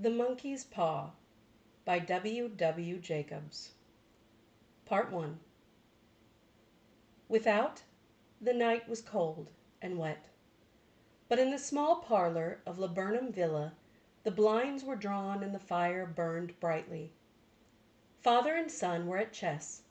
The Monkey's Paw by W. W. Jacobs. Part 1. Without, the night was cold and wet, but in the small parlor of Laburnum Villa the blinds were drawn and the fire burned brightly. Father and son were at chess.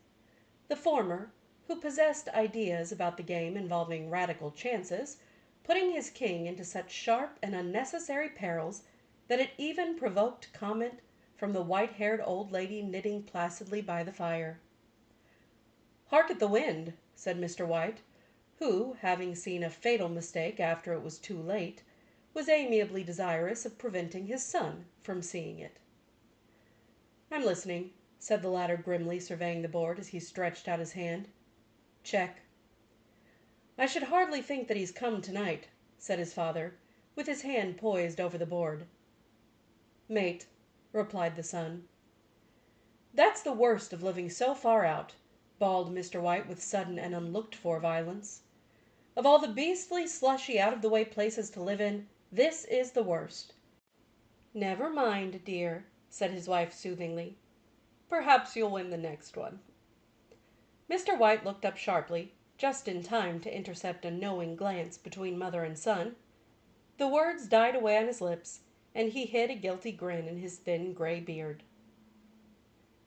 The former, who possessed ideas about the game involving radical chances, putting his king into such sharp and unnecessary perils that it even provoked comment from the white-haired old lady knitting placidly by the fire. "Hark at the wind," said Mr. White, who, having seen a fatal mistake after it was too late, was amiably desirous of preventing his son from seeing it. "I'm listening," said the latter grimly surveying the board as he stretched out his hand. "Check." "I should hardly think that he's come tonight," said his father, with his hand poised over the board. "Mate," replied the son. "That's the worst of living so far out," bawled Mr. White with sudden and unlooked-for violence. "Of all the beastly, slushy, out-of-the-way places to live in, this is the worst." "Never mind, dear," said his wife soothingly. "Perhaps you'll win the next one." Mr. White looked up sharply, just in time to intercept a knowing glance between mother and son. The words died away on his lips, and he hid a guilty grin in his thin gray beard.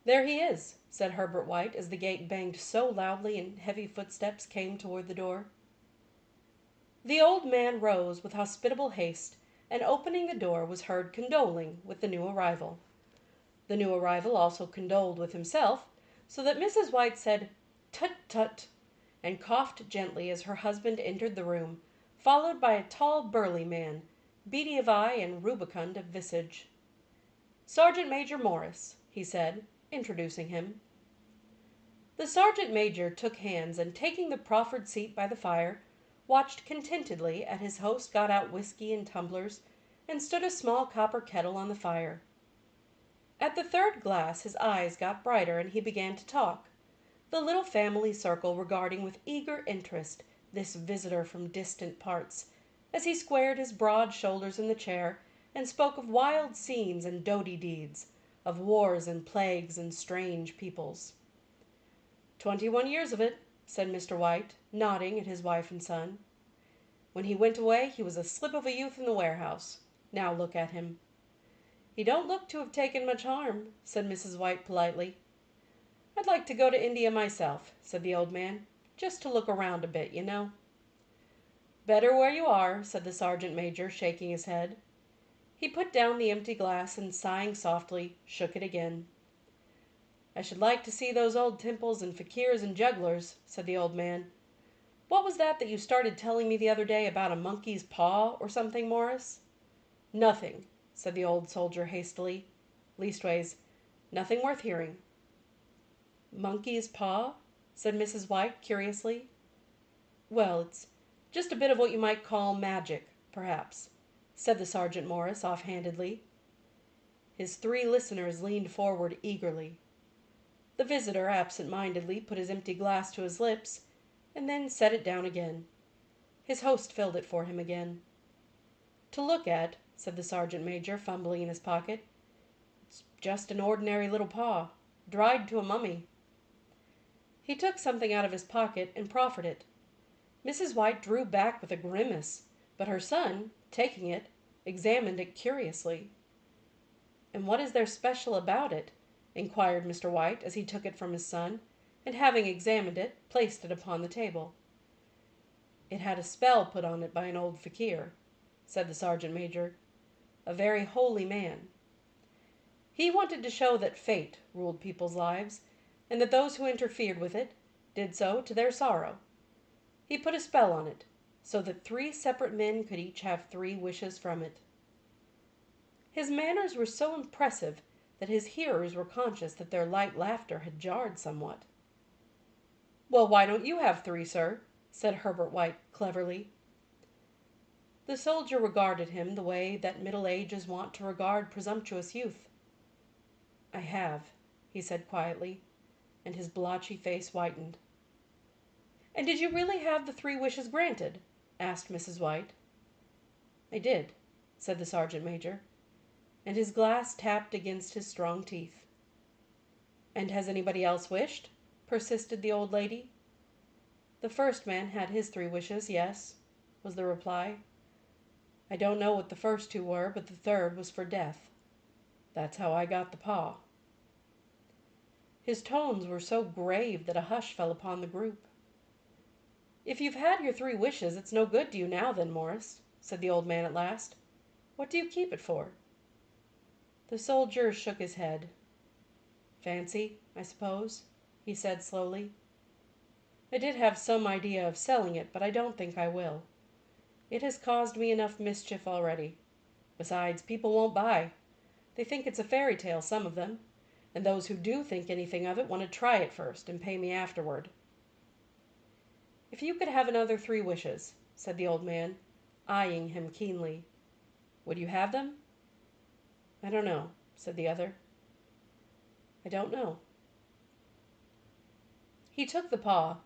"There he is," said Herbert White as the gate banged so loudly and heavy footsteps came toward the door. The old man rose with hospitable haste, and opening the door was heard condoling with the new arrival. The new arrival also condoled with himself, so that Mrs. White said, "Tut, tut," and coughed gently as her husband entered the room, followed by a tall, burly man, beady of eye and rubicund of visage. "Sergeant Major Morris," he said, introducing him. The sergeant major took hands and, taking the proffered seat by the fire, watched contentedly as his host got out whiskey in tumblers and stood a small copper kettle on the fire. At the third glass his eyes got brighter and he began to talk, the little family circle regarding with eager interest this visitor from distant parts, as he squared his broad shoulders in the chair and spoke of wild scenes and doughty deeds, of wars and plagues and strange peoples. 21 years of it," said Mr. White, nodding at his wife and son. "When he went away he was a slip of a youth in the warehouse. Now look at him." "He don't look to have taken much harm," said Mrs. White politely. "I'd like to go to India myself," said the old man, "just to look around a bit, you know." "Better where you are," said the sergeant major, shaking his head. He put down the empty glass and, sighing softly, shook it again. "I should like to see those old temples and fakirs and jugglers," said the old man. "What was that you started telling me the other day about a monkey's paw or something, Morris?" "Nothing," said the old soldier hastily. "Leastways, nothing worth hearing." "Monkey's paw?" said Mrs. White curiously. "Well, it's just a bit of what you might call magic, perhaps," said the Sergeant Morris offhandedly. His three listeners leaned forward eagerly. The visitor absent-mindedly put his empty glass to his lips, and then set it down again. His host filled it for him again. "To look at," said the sergeant major, fumbling in his pocket, "it's just an ordinary little paw, dried to a mummy." He took something out of his pocket and proffered it. Mrs. White drew back with a grimace, but her son, taking it, examined it curiously. "And what is there special about it?" inquired Mr. White as he took it from his son, and having examined it, placed it upon the table. "It had a spell put on it by an old fakir," said the sergeant major, "a very holy man. He wanted to show that fate ruled people's lives, and that those who interfered with it did so to their sorrow. He put a spell on it, so that 3 separate men could each have 3 wishes from it." His manners were so impressive that his hearers were conscious that their light laughter had jarred somewhat. "Well, why don't you have 3, sir?" said Herbert White cleverly. The soldier regarded him the way that middle age is wont to regard presumptuous youth. "I have," he said quietly, and his blotchy face whitened. "And did you really have the 3 wishes granted?" asked Mrs. White. "I did," said the sergeant major. and his glass tapped against his strong teeth. "And has anybody else wished?" persisted the old lady. "The first man had his 3 wishes, yes," was the reply. "I don't know what the first 2 were, but the third was for death. That's how I got the paw." His tones were so grave that a hush fell upon the group. "If you've had your 3 wishes, it's no good to you now, then, Morris," said the old man at last. "What do you keep it for?" The soldier shook his head. "Fancy, I suppose," he said slowly. "I did have some idea of selling it, but I don't think I will. It has caused me enough mischief already. Besides, people won't buy. They think it's a fairy tale, some of them, and those who do think anything of it want to try it first and pay me afterward." "If you could have another 3 wishes," said the old man, eyeing him keenly, "would you have them?" "I don't know," said the other. "I don't know." He took the paw,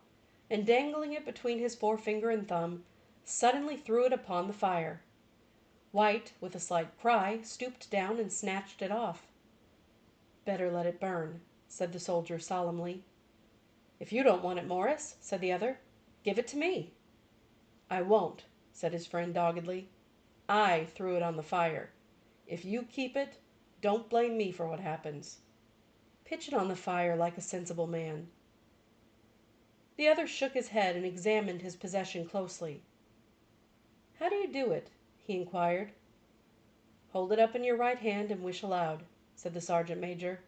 and dangling it between his forefinger and thumb, suddenly threw it upon the fire. White, with a slight cry, stooped down and snatched it off. "Better let it burn," said the soldier solemnly. "If you don't want it, Morris," said the other, "give it to me." "I won't," said his friend doggedly. "I threw it on the fire. If you keep it, don't blame me for what happens. Pitch it on the fire like a sensible man." The other shook his head and examined his possession closely. "How do you do it?" he inquired. "Hold it up in your right hand and wish aloud," said the sergeant major.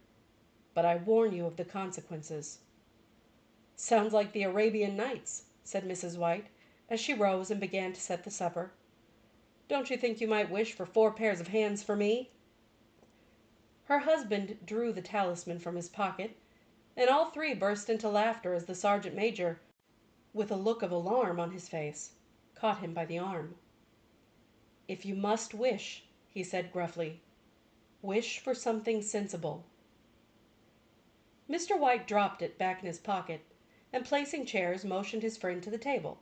"But I warn you of the consequences." "Sounds like the Arabian Nights," said Mrs. White, as she rose and began to set the supper. "Don't you think you might wish for 4 pairs of hands for me?" Her husband drew the talisman from his pocket, and all 3 burst into laughter as the sergeant major, with a look of alarm on his face, caught him by the arm. "If you must wish," he said gruffly, "wish for something sensible." Mr. White dropped it back in his pocket, and placing chairs, motioned his friend to the table.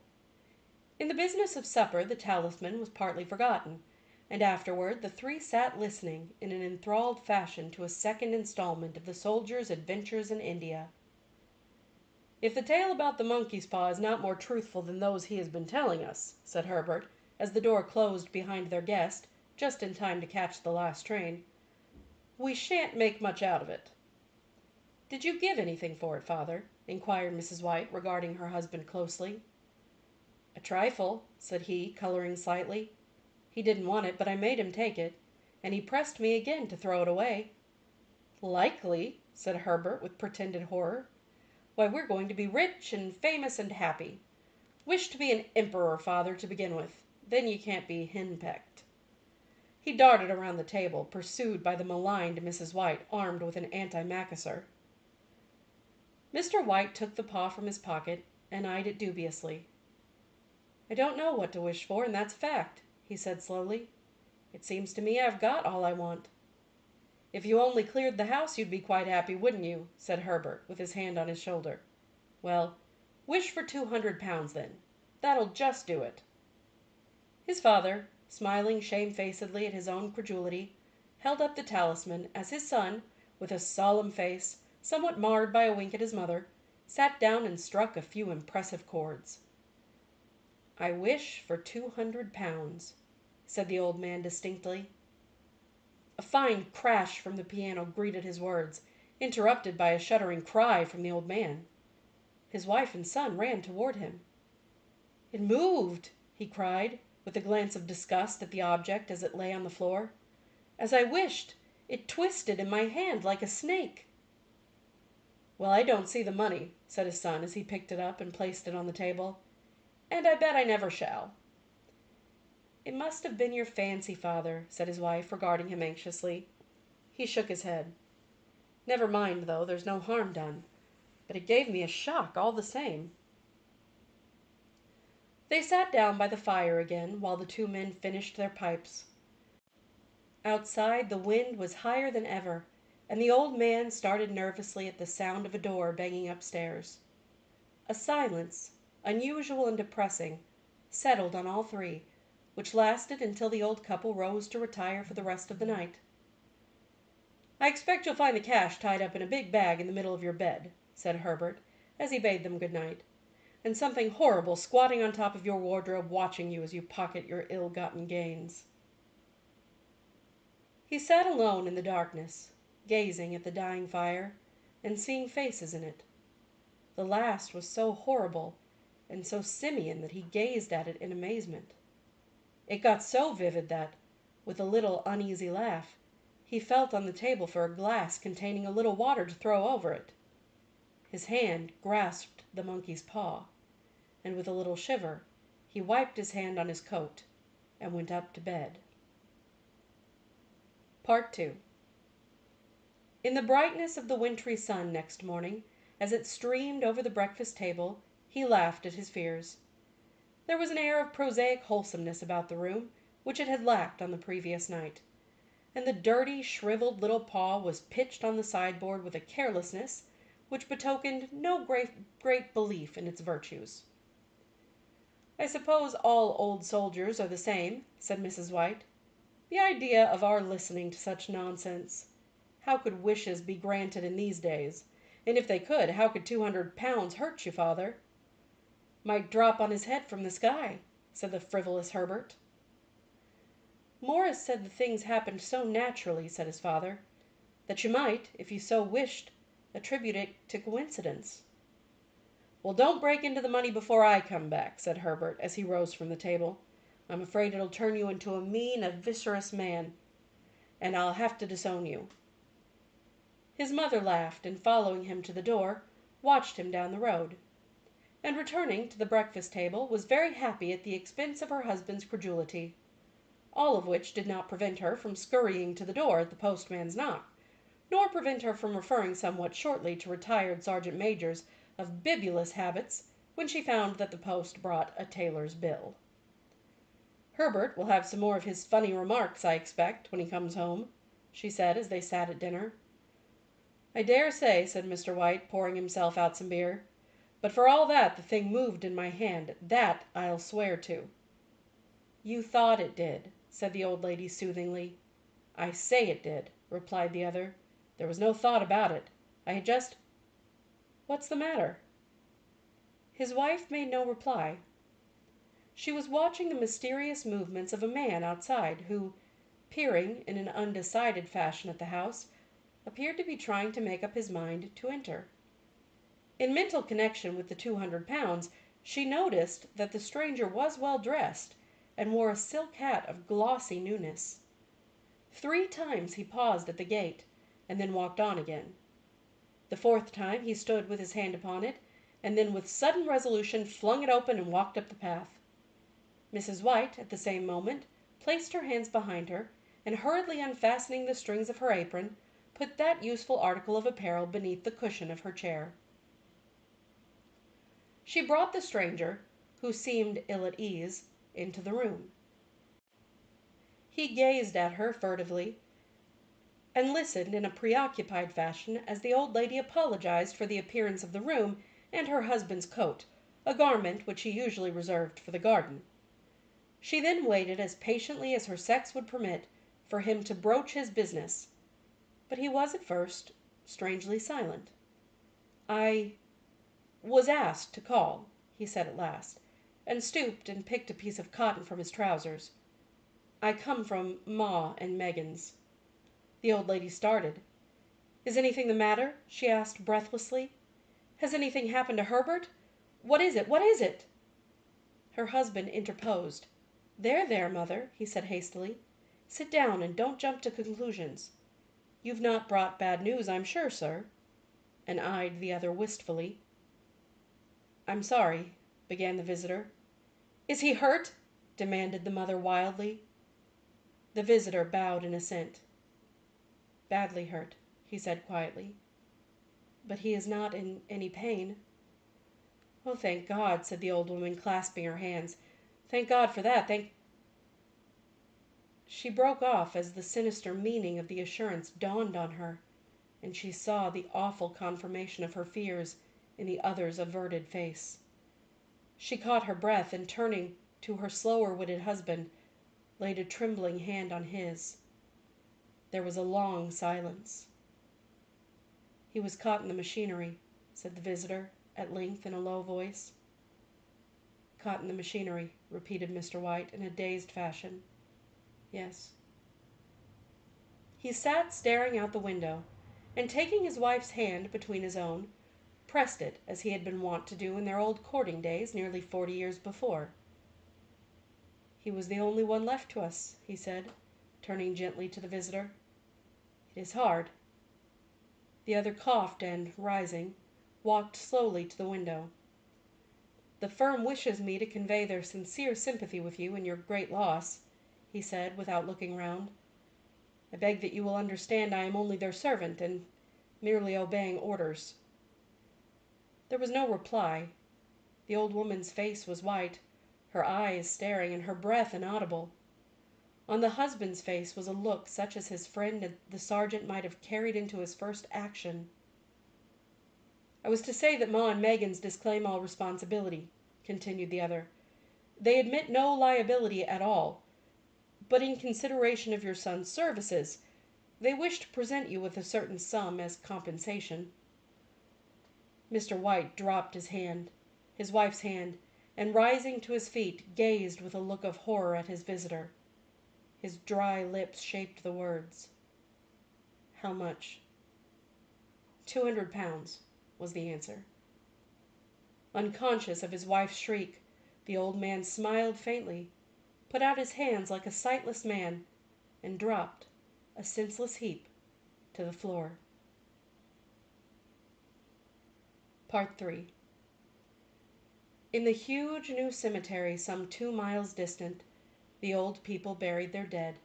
In the business of supper the talisman was partly forgotten, and afterward the 3 sat listening in an enthralled fashion to a second installment of the soldier's adventures in India. "If the tale about the monkey's paw is not more truthful than those he has been telling us," said Herbert, as the door closed behind their guest, just in time to catch the last train, "we shan't make much out of it." "Did you give anything for it, father?" inquired Mrs. White, regarding her husband closely. "A trifle," said he, coloring slightly. "He didn't want it, but I made him take it, and he pressed me again to throw it away." "Likely!" said Herbert, with pretended horror. "Why, we're going to be rich and famous and happy. Wish to be an emperor, father, to begin with. Then you can't be henpecked." He darted around the table, pursued by the maligned Mrs. White, armed with an antimacassar. Mr. White took the paw from his pocket and eyed it dubiously. "I don't know what to wish for, and that's a fact," he said slowly. "It seems to me I've got all I want." "If you only cleared the house you'd be quite happy, wouldn't you?" said Herbert, with his hand on his shoulder. "Well, wish for £200 then. That'll just do it." His father, smiling shamefacedly at his own credulity, held up the talisman as his son, with a solemn face, somewhat marred by a wink at his mother, sat down and struck a few impressive chords. "I wish for £200, said the old man distinctly. A fine crash from the piano greeted his words, interrupted by a shuddering cry from the old man. His wife and son ran toward him. "It moved!" he cried, with a glance of disgust at the object as it lay on the floor. "As I wished, it twisted in my hand like a snake." "Well, I don't see the money," said his son as he picked it up and placed it on the table, "and I bet I never shall." "It must have been your fancy, father," said his wife, regarding him anxiously. He shook his head. "Never mind, though, there's no harm done. But it gave me a shock all the same." They sat down by the fire again while the 2 men finished their pipes. Outside the wind was higher than ever, and the old man started nervously at the sound of a door banging upstairs. A silence, unusual and depressing, settled on all 3, which lasted until the old couple rose to retire for the rest of the night. "I expect you'll find the cash tied up in a big bag in the middle of your bed," said Herbert, as he bade them good night, "and something horrible squatting on top of your wardrobe watching you as you pocket your ill-gotten gains." He sat alone in the darkness, gazing at the dying fire, and seeing faces in it. The last was so horrible and so simian that he gazed at it in amazement. It got so vivid that, with a little uneasy laugh, he felt on the table for a glass containing a little water to throw over it. His hand grasped the monkey's paw, and with a little shiver he wiped his hand on his coat and went up to bed. Part 2. In the brightness of the wintry sun next morning, as it streamed over the breakfast table, he laughed at his fears. There was an air of prosaic wholesomeness about the room which it had lacked on the previous night, and the dirty, shriveled little paw was pitched on the sideboard with a carelessness which betokened no great belief in its virtues. "I suppose all old soldiers are the same," said Mrs. White. "The idea of our listening to such nonsense! How could wishes be granted in these days? And if they could, how could £200 hurt you, father?" "Might drop on his head from the sky," said the frivolous Herbert. "Morris said the things happened so naturally," said his father, "that you might, if you so wished, attribute it to coincidence." "Well, don't break into the money before I come back," said Herbert, as he rose from the table. "I'm afraid it'll turn you into a mean, avaricious man, and I'll have to disown you." His mother laughed, and following him to the door, watched him down the road, and returning to the breakfast table, was very happy at the expense of her husband's credulity. All of which did not prevent her from scurrying to the door at the postman's knock, nor prevent her from referring somewhat shortly to retired sergeant majors of bibulous habits when she found that the post brought a tailor's bill. "Herbert will have some more of his funny remarks, I expect, when he comes home," she said as they sat at dinner. "I dare say," said Mr. White, pouring himself out some beer. "But for all that the thing moved in my hand, that I'll swear to." "You thought it did," said the old lady soothingly. "I say it did," replied the other. "There was no thought about it. I had just— What's the matter?" His wife made no reply. She was watching the mysterious movements of a man outside, who, peering in an undecided fashion at the house, appeared to be trying to make up his mind to enter. In mental connection with the £200, she noticed that the stranger was well dressed, and wore a silk hat of glossy newness. 3 times he paused at the gate, and then walked on again. The 4th time he stood with his hand upon it, and then with sudden resolution flung it open and walked up the path. Mrs. White, at the same moment, placed her hands behind her, and hurriedly unfastening the strings of her apron, put that useful article of apparel beneath the cushion of her chair. She brought the stranger, who seemed ill at ease, into the room. He gazed at her furtively, and listened in a preoccupied fashion as the old lady apologized for the appearance of the room and her husband's coat, a garment which he usually reserved for the garden. She then waited as patiently as her sex would permit for him to broach his business, but he was at first strangely silent. "I was asked to call," he said at last, and stooped and picked a piece of cotton from his trousers. "I come from Ma and Megan's." The old lady started. "Is anything the matter?" she asked breathlessly. "Has anything happened to Herbert? What is it? What is it?" Her husband interposed. "There, there, mother," he said hastily. "Sit down and don't jump to conclusions. You've not brought bad news, I'm sure, sir?" and eyed the other wistfully. "I'm sorry," began the visitor. "Is he hurt?" demanded the mother wildly. The visitor bowed in assent. "Badly hurt," he said quietly. "But he is not in any pain." "Oh, thank God," said the old woman, clasping her hands. "Thank God for that. Thank—" She broke off as the sinister meaning of the assurance dawned on her, and she saw the awful confirmation of her fears in the other's averted face. She caught her breath, and turning to her slower-witted husband, laid a trembling hand on his. There was a long silence. "He was caught in the machinery," said the visitor, at length, in a low voice. "Caught in the machinery," repeated Mr. White, in a dazed fashion. "Yes." He sat staring out the window, and taking his wife's hand between his own, pressed it as he had been wont to do in their old courting days nearly 40 years before. "He was the only one left to us," he said, turning gently to the visitor. "It is hard." The other coughed and, rising, walked slowly to the window. "The firm wishes me to convey their sincere sympathy with you in your great loss," he said, without looking round. "I beg that you will understand I am only their servant, and merely obeying orders." There was no reply. The old woman's face was white, her eyes staring, and her breath inaudible. On the husband's face was a look such as his friend the sergeant might have carried into his first action. "I was to say that Ma and Meggins disclaim all responsibility," continued the other. "They admit no liability at all, but in consideration of your son's services, they wish to present you with a certain sum as compensation." Mr. White dropped his wife's hand, and rising to his feet, gazed with a look of horror at his visitor. His dry lips shaped the words. "How much?" "£200," was the answer. Unconscious of his wife's shriek, the old man smiled faintly, put out his hands like a sightless man, and dropped, a senseless heap, to the floor. III. In the huge new cemetery some 2 miles distant, the old people buried their dead,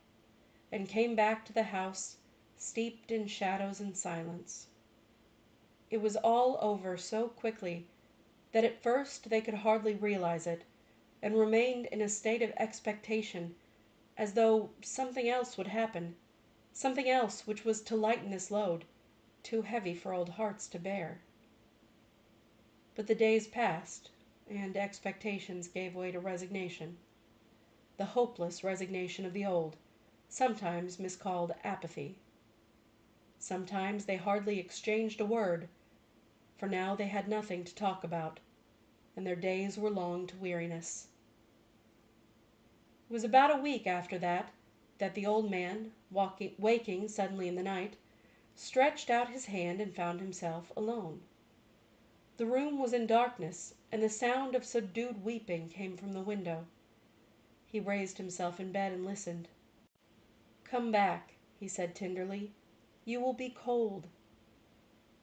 and came back to the house, steeped in shadows and silence. It was all over so quickly that at first they could hardly realize it, and remained in a state of expectation, as though something else would happen, something else which was to lighten this load, too heavy for old hearts to bear. But the days passed, and expectations gave way to resignation, the hopeless resignation of the old, sometimes miscalled apathy. Sometimes they hardly exchanged a word, for now they had nothing to talk about, and their days were long to weariness. It was about a week after that the old man, waking suddenly in the night, stretched out his hand and found himself alone. The room was in darkness, and the sound of subdued weeping came from the window. He raised himself in bed and listened. "Come back," he said tenderly. "You will be cold."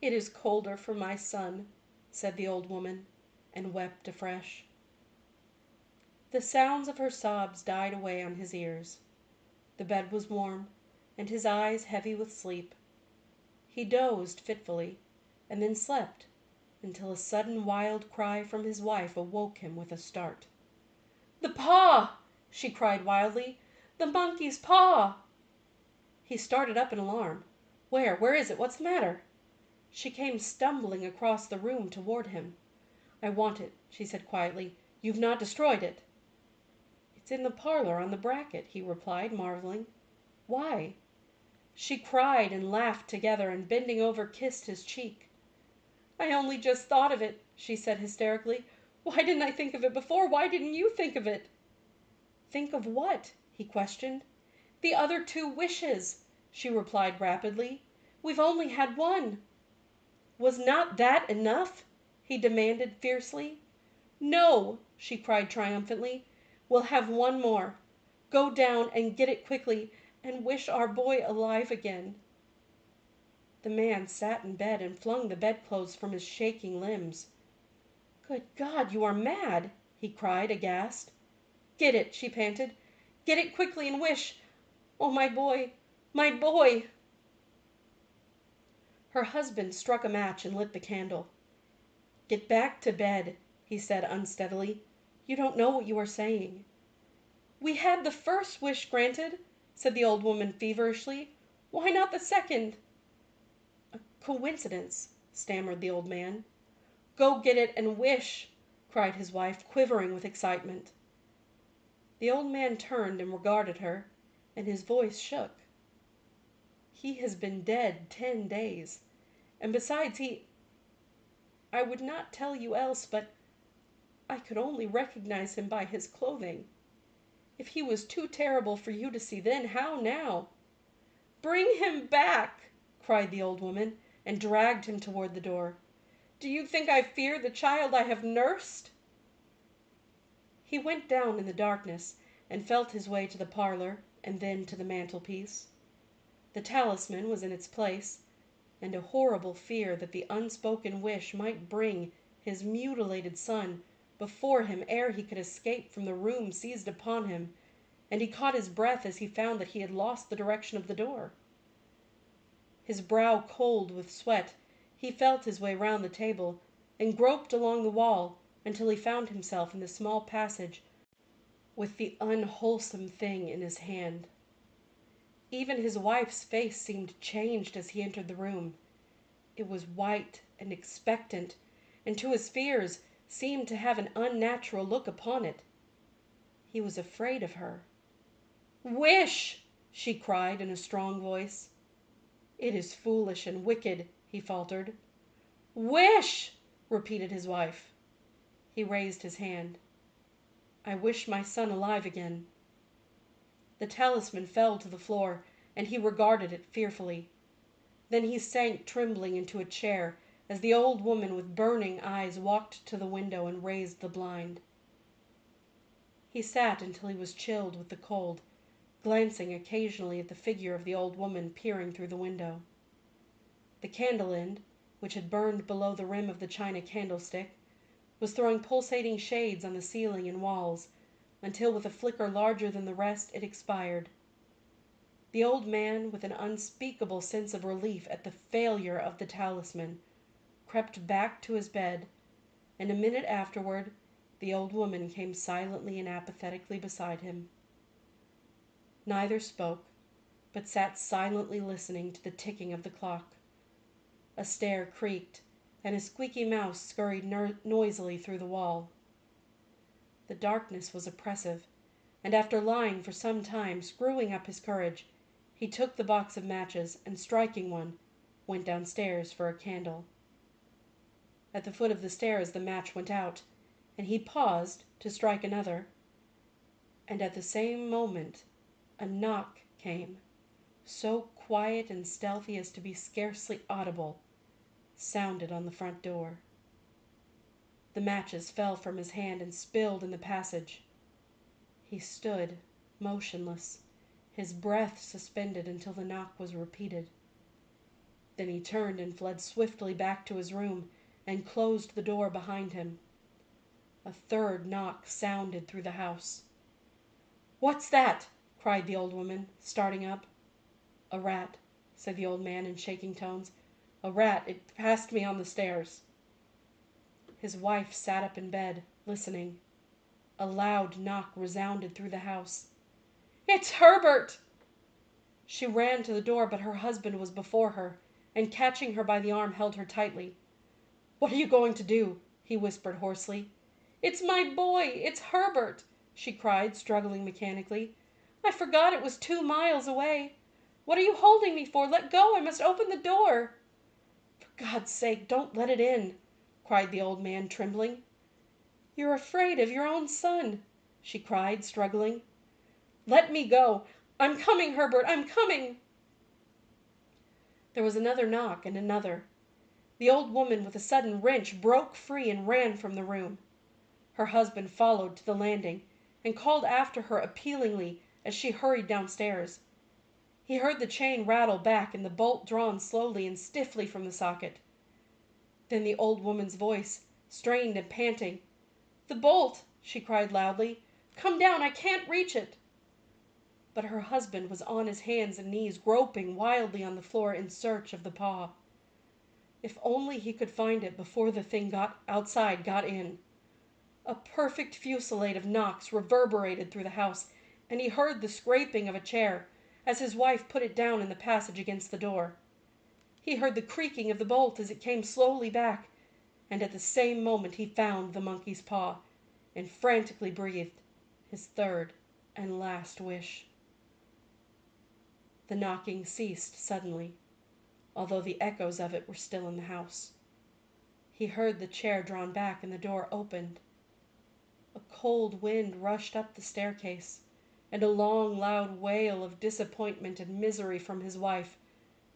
"It is colder for my son," said the old woman, and wept afresh. The sounds of her sobs died away on his ears. The bed was warm, and his eyes heavy with sleep. He dozed fitfully, and then slept, until a sudden wild cry from his wife awoke him with a start. "The paw!" she cried wildly. "The monkey's paw!" He started up in alarm. Where is it? What's the matter?" She came stumbling across the room toward him. "I want it," she said quietly. "You've not destroyed it?" "It's in the parlor on the bracket," he replied, marveling. "Why?" She cried and laughed together, and bending over kissed his cheek. "I only just thought of it," she said hysterically. "Why didn't I think of it before? Why didn't you think of it?" "Think of what?" he questioned. "The other 2 wishes," she replied rapidly. "We've only had one." "Was not that enough?" he demanded fiercely. "No," she cried triumphantly. "We'll have one more. Go down and get it quickly, and wish our boy alive again." The man sat in bed and flung the bedclothes from his shaking limbs. "Good God, you are mad!" he cried, aghast. "Get it," she panted. "Get it quickly and wish. Oh, my boy, my boy!" Her husband struck a match and lit the candle. "Get back to bed," he said unsteadily. "You don't know what you are saying." "We had the first wish granted," said the old woman feverishly. "Why not the second?" "A coincidence," stammered the old man. "Go get it and wish," cried his wife, quivering with excitement. The old man turned and regarded her, and his voice shook. "He has been dead 10 days, And besides, I would not tell you else, but I could only recognize him by his clothing. If he was too terrible for you to see then, how now?" "Bring him back!" cried the old woman, and dragged him toward the door. "Do you think I fear the child I have nursed?" He went down in the darkness and felt his way to the parlor and then to the mantelpiece. The talisman was in its place, and a horrible fear that the unspoken wish might bring his mutilated son before him ere he could escape from the room seized upon him, and he caught his breath as he found that he had lost the direction of the door. His brow cold with sweat, he felt his way round the table, and groped along the wall until he found himself in the small passage with the unwholesome thing in his hand. Even his wife's face seemed changed as he entered the room. It was white and expectant, and to his fears seemed to have an unnatural look upon it. He was afraid of her. "Wish!" she cried in a strong voice. "It is foolish and wicked," he faltered. "Wish!" repeated his wife. He raised his hand. "I wish my son alive again." The talisman fell to the floor, and he regarded it fearfully. Then he sank trembling into a chair as the old woman with burning eyes walked to the window and raised the blind. He sat until he was chilled with the cold, glancing occasionally at the figure of the old woman peering through the window. The candle end, which had burned below the rim of the china candlestick, was throwing pulsating shades on the ceiling and walls, until with a flicker larger than the rest it expired. The old man, with an unspeakable sense of relief at the failure of the talisman, crept back to his bed, and a minute afterward the old woman came silently and apathetically beside him. Neither spoke, but sat silently listening to the ticking of the clock. A stair creaked, and a squeaky mouse scurried noisily through the wall. The darkness was oppressive, and after lying for some time screwing up his courage, he took the box of matches and, striking one, went downstairs for a candle. At the foot of the stairs the match went out, and he paused to strike another, and at the same moment a knock came, so quiet and stealthy as to be scarcely audible, sounded on the front door. The matches fell from his hand and spilled in the passage. He stood motionless, his breath suspended until the knock was repeated. Then he turned and fled swiftly back to his room and closed the door behind him. A third knock sounded through the house. "What's that?" cried the old woman, starting up. "A rat," said the old man in shaking tones. "A rat. It passed me on the stairs." His wife sat up in bed, listening. A loud knock resounded through the house. "It's Herbert!" She ran to the door, but her husband was before her, and catching her by the arm held her tightly. "What are you going to do?" he whispered hoarsely. "It's my boy! It's Herbert!" she cried, struggling mechanically. "I forgot it was 2 miles away. What are you holding me for? Let go! I must open the door." "For God's sake, don't let it in!" cried the old man, trembling. "You're afraid of your own son!" she cried, struggling. "Let me go! I'm coming, Herbert! I'm coming!" There was another knock and another. The old woman, with a sudden wrench, broke free and ran from the room. Her husband followed to the landing and called after her appealingly as she hurried downstairs. He heard the chain rattle back and the bolt drawn slowly and stiffly from the socket. Then the old woman's voice, strained and panting. "The bolt!" she cried loudly. "Come down! I can't reach it!" But her husband was on his hands and knees, groping wildly on the floor in search of the paw. If only he could find it before the thing outside got in! A perfect fusillade of knocks reverberated through the house, and he heard the scraping of a chair as his wife put it down in the passage against the door. He heard the creaking of the bolt as it came slowly back, and at the same moment he found the monkey's paw, and frantically breathed his third and last wish. The knocking ceased suddenly. although the echoes of it were still in the house. He heard the chair drawn back and the door opened. A cold wind rushed up the staircase, and a long, loud wail of disappointment and misery from his wife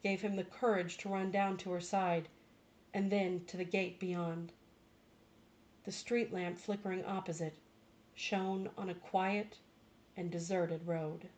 gave him the courage to run down to her side, and then to the gate beyond. The street lamp flickering opposite shone on a quiet and deserted road.